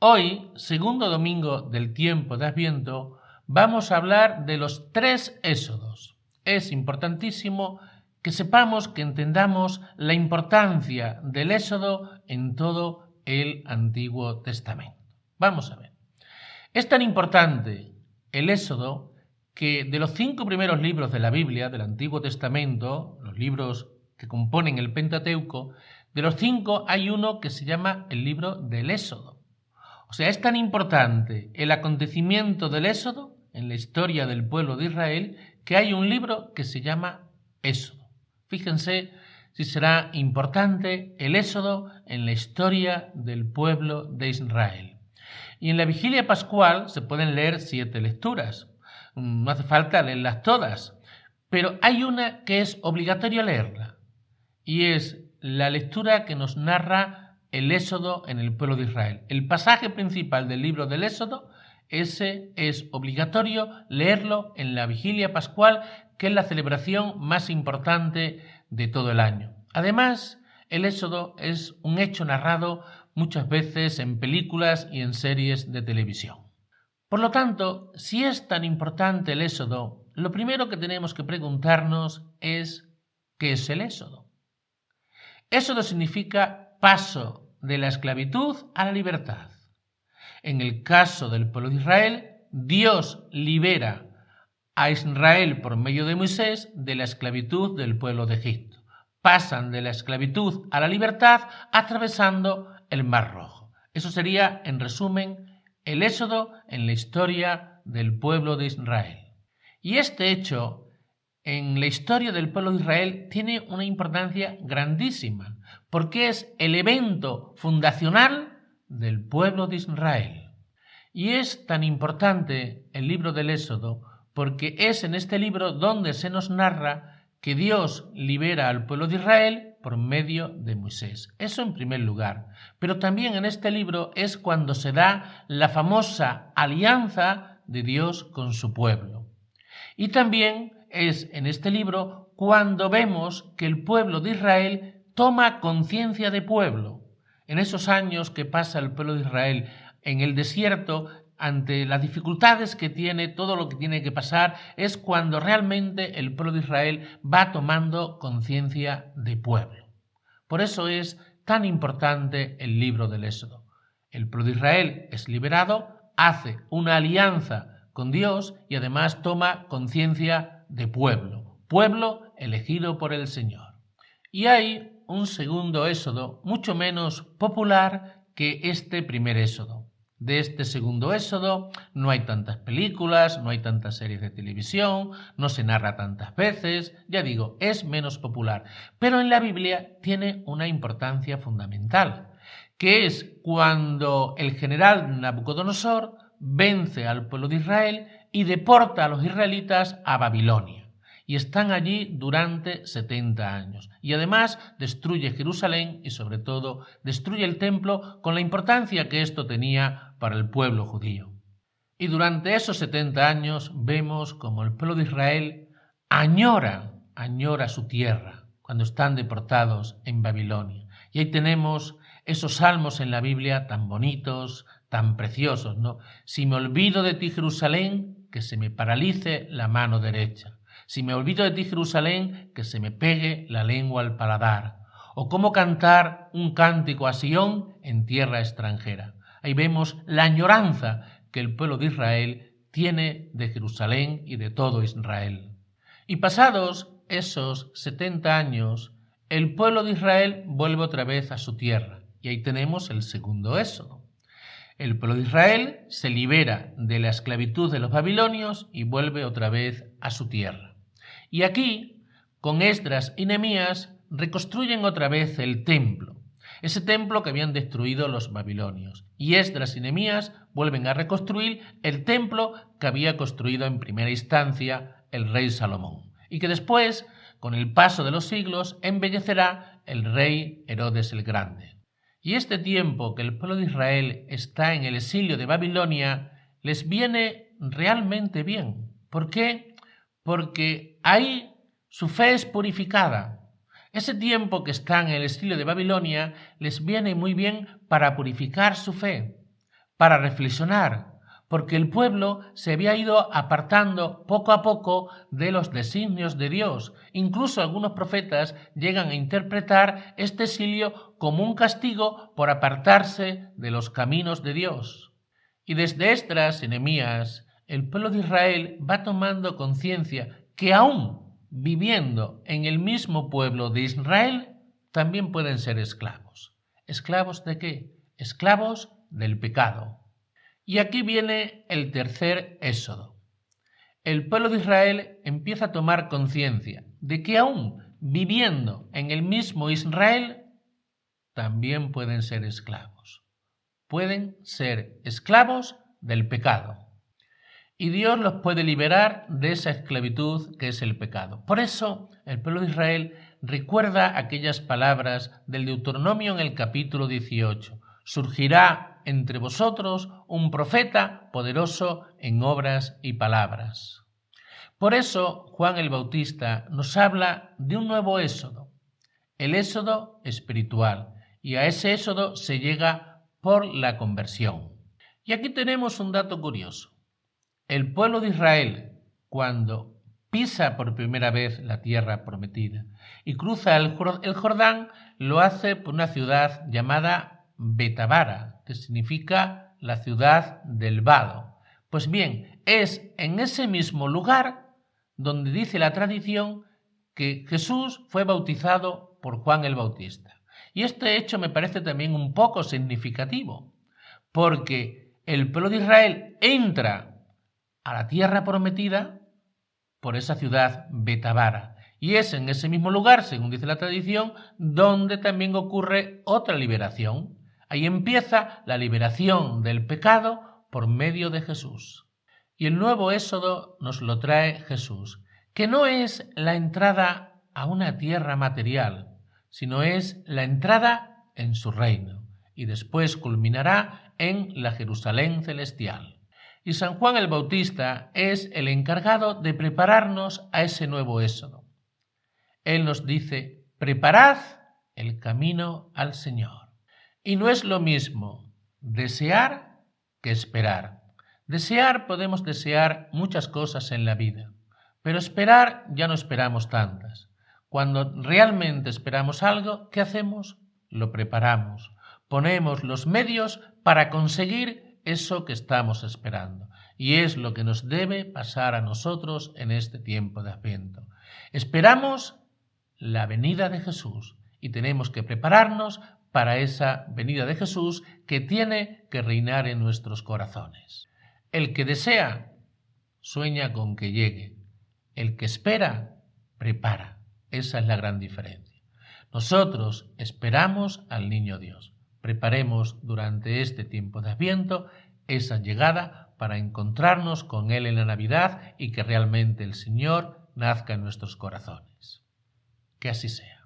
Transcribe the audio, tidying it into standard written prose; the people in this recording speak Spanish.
Hoy, segundo domingo del tiempo de Adviento, vamos a hablar de los 3 éxodos. Es importantísimo que sepamos, que entendamos la importancia del éxodo en todo el Antiguo Testamento. Vamos a ver. Es tan importante el éxodo que de los 5 primeros libros de la Biblia, del Antiguo Testamento, los libros que componen el Pentateuco, de los 5 hay uno que se llama el libro del Éxodo. O sea, es tan importante el acontecimiento del Éxodo en la historia del pueblo de Israel que hay un libro que se llama Éxodo. Fíjense si será importante el Éxodo en la historia del pueblo de Israel. Y en la vigilia pascual se pueden leer 7 lecturas. No hace falta leerlas todas, pero hay una que es obligatorio leerla, y es la lectura que nos narra el Éxodo en el pueblo de Israel. El pasaje principal del libro del Éxodo, ese es obligatorio leerlo en la vigilia pascual, que es la celebración más importante de todo el año. Además, el Éxodo es un hecho narrado muchas veces en películas y en series de televisión. Por lo tanto, si es tan importante el Éxodo, lo primero que tenemos que preguntarnos es ¿qué es el Éxodo? Éxodo significa paso de la esclavitud a la libertad. En el caso del pueblo de Israel, Dios libera a Israel por medio de Moisés de la esclavitud del pueblo de Egipto. Pasan de la esclavitud a la libertad atravesando el Mar Rojo. Eso sería, en resumen, el Éxodo en la historia del pueblo de Israel. Y este hecho en la historia del pueblo de Israel tiene una importancia grandísima, porque es el evento fundacional del pueblo de Israel. Y es tan importante el libro del Éxodo porque es en este libro donde se nos narra que Dios libera al pueblo de Israel por medio de Moisés. Eso en primer lugar. Pero también en este libro es cuando se da la famosa alianza de Dios con su pueblo. Y también es en este libro cuando vemos que el pueblo de Israel toma conciencia de pueblo. En esos años que pasa el pueblo de Israel en el desierto, ante las dificultades que tiene, todo lo que tiene que pasar, es cuando realmente el pueblo de Israel va tomando conciencia de pueblo. Por eso es tan importante el libro del Éxodo. El pueblo de Israel es liberado, hace una alianza con Dios y además toma conciencia de pueblo, pueblo elegido por el Señor. Y hay un segundo Éxodo mucho menos popular que este primer Éxodo. De este segundo Éxodo no hay tantas películas, no hay tantas series de televisión, no se narra tantas veces, ya digo, es menos popular. Pero en la Biblia tiene una importancia fundamental, que es cuando el general Nabucodonosor vence al pueblo de Israel y deporta a los israelitas a Babilonia. Y están allí durante 70 años. Y además destruye Jerusalén y sobre todo destruye el templo con la importancia que esto tenía para el pueblo judío. Y durante esos 70 años vemos como el pueblo de Israel añora su tierra cuando están deportados en Babilonia. Y ahí tenemos esos salmos en la Biblia tan bonitos, tan preciosos, ¿no? Si me olvido de ti, Jerusalén, que se me paralice la mano derecha. Si me olvido de ti, Jerusalén, que se me pegue la lengua al paladar. O cómo cantar un cántico a Sión en tierra extranjera. Ahí vemos la añoranza que el pueblo de Israel tiene de Jerusalén y de todo Israel. Y pasados esos 70 años, el pueblo de Israel vuelve otra vez a su tierra. Y ahí tenemos el segundo Éxodo. El pueblo de Israel se libera de la esclavitud de los babilonios y vuelve otra vez a su tierra. Y aquí, con Esdras y Nehemías, reconstruyen otra vez el templo, ese templo que habían destruido los babilonios. Y Esdras y Nehemías vuelven a reconstruir el templo que había construido en primera instancia el rey Salomón, y que después, con el paso de los siglos, embellecerá el rey Herodes el Grande. Y este tiempo que el pueblo de Israel está en el exilio de Babilonia les viene realmente bien. ¿Por qué? Porque ahí su fe es purificada. Ese tiempo que están en el exilio de Babilonia les viene muy bien para purificar su fe, para reflexionar, porque el pueblo se había ido apartando poco a poco de los designios de Dios. Incluso algunos profetas llegan a interpretar este exilio como un castigo por apartarse de los caminos de Dios. Y desde Esdras y Nehemías, el pueblo de Israel va tomando conciencia que aún viviendo en el mismo pueblo de Israel, también pueden ser esclavos. ¿Esclavos de qué? Esclavos del pecado. Y aquí viene el tercer éxodo. El pueblo de Israel empieza a tomar conciencia de que aún viviendo en el mismo Israel, también pueden ser esclavos. Pueden ser esclavos del pecado. Y Dios los puede liberar de esa esclavitud que es el pecado. Por eso el pueblo de Israel recuerda aquellas palabras del Deuteronomio en el capítulo 18. Surgirá entre vosotros un profeta poderoso en obras y palabras. Por eso Juan el Bautista nos habla de un nuevo éxodo, el éxodo espiritual, y a ese éxodo se llega por la conversión. Y aquí tenemos un dato curioso. El pueblo de Israel, cuando pisa por primera vez la tierra prometida y cruza el Jordán, lo hace por una ciudad llamada Betabara, que significa la ciudad del vado. Pues bien, es en ese mismo lugar donde dice la tradición que Jesús fue bautizado por Juan el Bautista. Y este hecho me parece también un poco significativo, porque el pueblo de Israel entra a la tierra prometida por esa ciudad Betabara. Y es en ese mismo lugar, según dice la tradición, donde también ocurre otra liberación. Ahí empieza la liberación del pecado por medio de Jesús. Y el nuevo éxodo nos lo trae Jesús, que no es la entrada a una tierra material, sino es la entrada en su reino, y después culminará en la Jerusalén celestial. Y San Juan el Bautista es el encargado de prepararnos a ese nuevo éxodo. Él nos dice: preparad el camino al Señor. Y no es lo mismo desear que esperar. Desear, podemos desear muchas cosas en la vida, pero esperar ya no esperamos tantas. Cuando realmente esperamos algo, ¿qué hacemos? Lo preparamos, ponemos los medios para conseguir eso que estamos esperando. Y es lo que nos debe pasar a nosotros en este tiempo de Adviento. Esperamos la venida de Jesús y tenemos que prepararnos para esa venida de Jesús que tiene que reinar en nuestros corazones. El que desea, sueña con que llegue. El que espera, prepara. Esa es la gran diferencia. Nosotros esperamos al Niño Dios. Preparemos durante este tiempo de Adviento esa llegada para encontrarnos con Él en la Navidad y que realmente el Señor nazca en nuestros corazones. Que así sea.